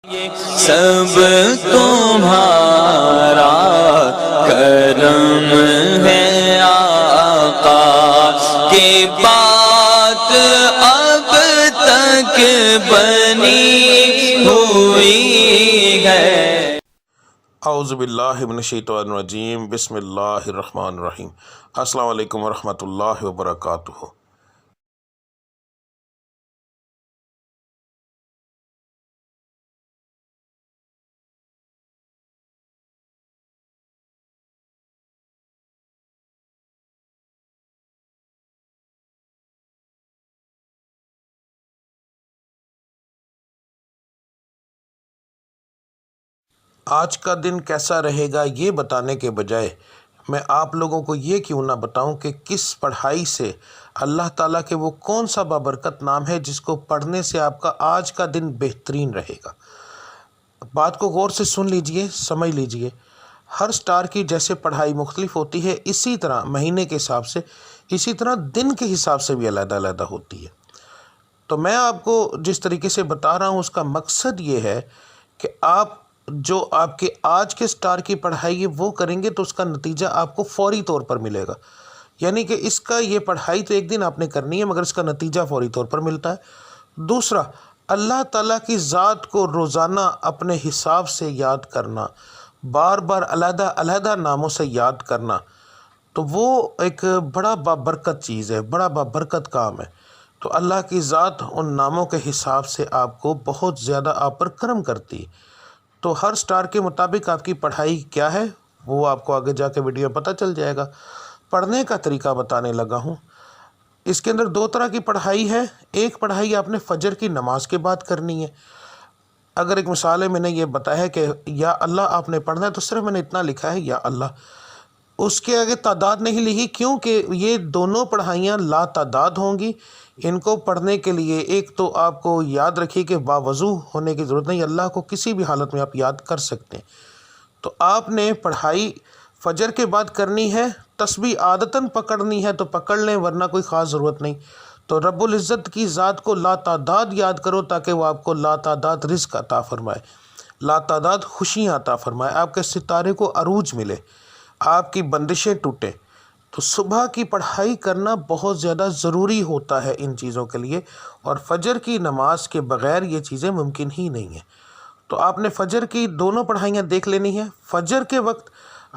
سب تمہارا کرم ہے آقا کی بات اب تک بنی ہوئی ہے۔ اعوذ باللہ من الشیطان الرجیم، بسم اللہ الرحمن الرحیم۔ السلام علیکم ورحمۃ اللہ وبرکاتہ۔ آج کا دن کیسا رہے گا یہ بتانے کے بجائے میں آپ لوگوں کو یہ کیوں نہ بتاؤں کہ کس پڑھائی سے اللہ تعالیٰ کے وہ کون سا بابرکت نام ہے جس کو پڑھنے سے آپ کا آج کا دن بہترین رہے گا۔ بات کو غور سے سن لیجئے، سمجھ لیجئے۔ ہر سٹار کی جیسے پڑھائی مختلف ہوتی ہے، اسی طرح مہینے کے حساب سے، اسی طرح دن کے حساب سے بھی علیحدہ علیحدہ ہوتی ہے۔ تو میں آپ کو جس طریقے سے بتا رہا ہوں اس کا مقصد یہ ہے کہ آپ جو آپ کے آج کے سٹار کی پڑھائی ہے وہ کریں گے تو اس کا نتیجہ آپ کو فوری طور پر ملے گا۔ یعنی کہ اس کا یہ پڑھائی تو ایک دن آپ نے کرنی ہے مگر اس کا نتیجہ فوری طور پر ملتا ہے۔ دوسرا، اللہ تعالیٰ کی ذات کو روزانہ اپنے حساب سے یاد کرنا، بار بار علیحدہ علیحدہ ناموں سے یاد کرنا، تو وہ ایک بڑا بابرکت چیز ہے، بڑا بابرکت کام ہے۔ تو اللہ کی ذات ان ناموں کے حساب سے آپ کو بہت زیادہ آپ پر کرم کرتی ہے۔ تو ہر سٹار کے مطابق آپ کی پڑھائی کیا ہے وہ آپ کو آگے جا کے ویڈیو میں پتہ چل جائے گا۔ پڑھنے کا طریقہ بتانے لگا ہوں۔ اس کے اندر دو طرح کی پڑھائی ہے۔ ایک پڑھائی آپ نے فجر کی نماز کے بعد کرنی ہے۔ اگر ایک مثال ہے، میں نے یہ بتایا ہے کہ یا اللہ آپ نے پڑھنا ہے تو صرف میں نے اتنا لکھا ہے یا اللہ، اس کے آگے تعداد نہیں لکھی کیونکہ یہ دونوں پڑھائیاں لا تعداد ہوں گی۔ ان کو پڑھنے کے لیے ایک تو آپ کو یاد رکھیے کہ باوضو ہونے کی ضرورت نہیں، اللہ کو کسی بھی حالت میں آپ یاد کر سکتے ہیں۔ تو آپ نے پڑھائی فجر کے بعد کرنی ہے، تسبیح عادتاً پکڑنی ہے تو پکڑ لیں ورنہ کوئی خاص ضرورت نہیں۔ تو رب العزت کی ذات کو لا تعداد یاد کرو تاکہ وہ آپ کو لا تعداد رزق عطا فرمائے، لا تعداد خوشیاں عطا فرمائے، آپ کے ستارے کو عروج ملے، آپ کی بندشیں ٹوٹیں۔ تو صبح کی پڑھائی کرنا بہت زیادہ ضروری ہوتا ہے ان چیزوں کے لیے، اور فجر کی نماز کے بغیر یہ چیزیں ممکن ہی نہیں ہیں۔ تو آپ نے فجر کی دونوں پڑھائیاں دیکھ لینی ہیں۔ فجر کے وقت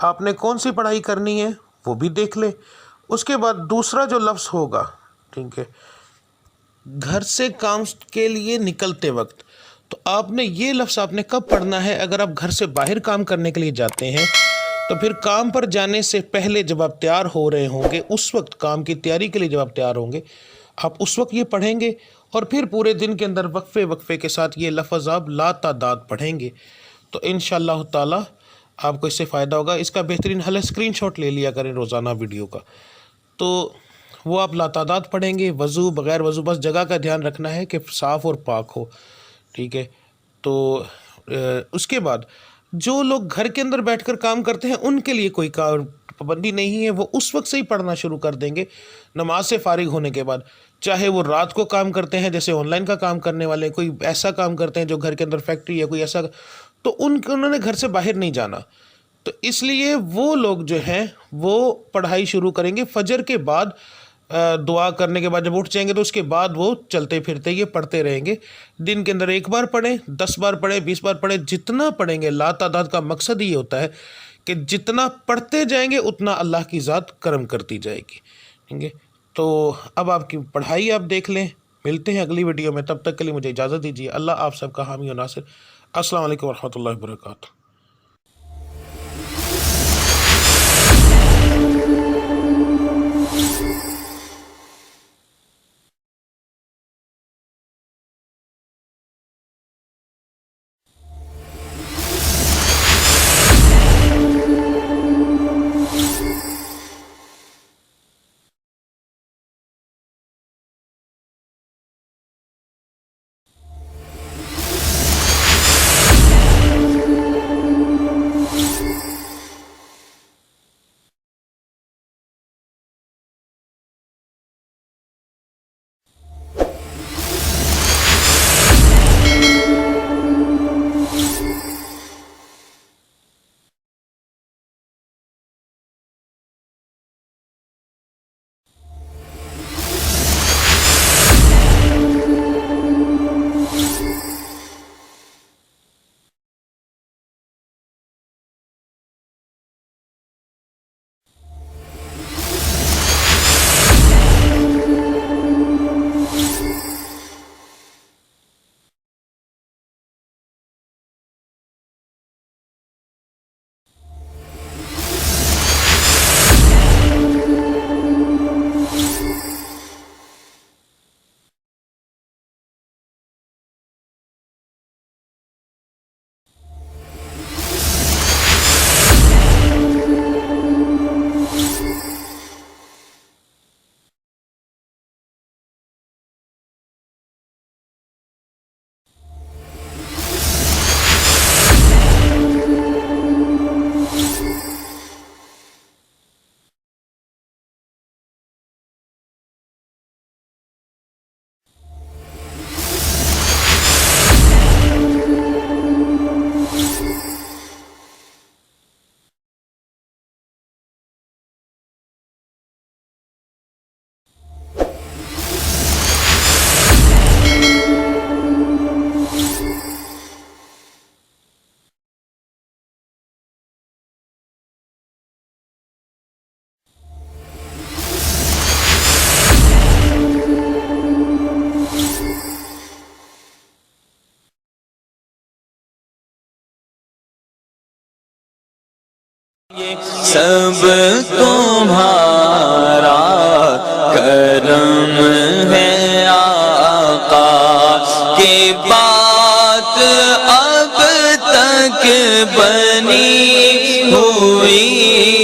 آپ نے کون سی پڑھائی کرنی ہے وہ بھی دیکھ لیں۔ اس کے بعد دوسرا جو لفظ ہوگا، ٹھیک ہے، گھر سے کام کے لیے نکلتے وقت، تو آپ نے یہ لفظ آپ نے کب پڑھنا ہے؟ اگر آپ گھر سے باہر کام کرنے کے لیے جاتے ہیں تو پھر کام پر جانے سے پہلے جب آپ تیار ہو رہے ہوں گے، اس وقت کام کی تیاری کے لیے جب آپ تیار ہوں گے، آپ اس وقت یہ پڑھیں گے، اور پھر پورے دن کے اندر وقفے وقفے کے ساتھ یہ لفظ آپ لا تعداد پڑھیں گے تو انشاءاللہ تعالی آپ کو اس سے فائدہ ہوگا۔ اس کا بہترین حل ہے اسکرین شاٹ لے لیا کریں روزانہ ویڈیو کا، تو وہ آپ لا تعداد پڑھیں گے، وضو بغیر وضو، بس جگہ کا دھیان رکھنا ہے کہ صاف اور پاک ہو، ٹھیک ہے۔ تو اس کے بعد جو لوگ گھر کے اندر بیٹھ کر کام کرتے ہیں ان کے لیے کوئی پابندی نہیں ہے، وہ اس وقت سے ہی پڑھنا شروع کر دیں گے نماز سے فارغ ہونے کے بعد، چاہے وہ رات کو کام کرتے ہیں جیسے آن لائن کا کام کرنے والے، کوئی ایسا کام کرتے ہیں جو گھر کے اندر فیکٹری ہے کوئی ایسا، تو انہوں نے گھر سے باہر نہیں جانا، تو اس لیے وہ لوگ جو ہیں وہ پڑھائی شروع کریں گے فجر کے بعد۔ دعا کرنے کے بعد جب اٹھ جائیں گے تو اس کے بعد وہ چلتے پھرتے یہ پڑھتے رہیں گے۔ دن کے اندر ایک بار پڑھیں، 10 بار پڑھیں، 20 بار پڑھیں، جتنا پڑھیں گے۔ لا تعداد کا مقصد یہ ہوتا ہے کہ جتنا پڑھتے جائیں گے اتنا اللہ کی ذات کرم کرتی جائے گی، ٹھیک ہے۔ تو اب آپ کی پڑھائی آپ دیکھ لیں، ملتے ہیں اگلی ویڈیو میں، تب تک کے لیے مجھے اجازت دیجیے۔ اللہ آپ سب کا حامی و ناصر۔ السلام علیکم ورحمۃ اللہ وبرکاتہ۔ سب تمہارا کرم ہے آقا کہ بات اب تک بنی ہوئی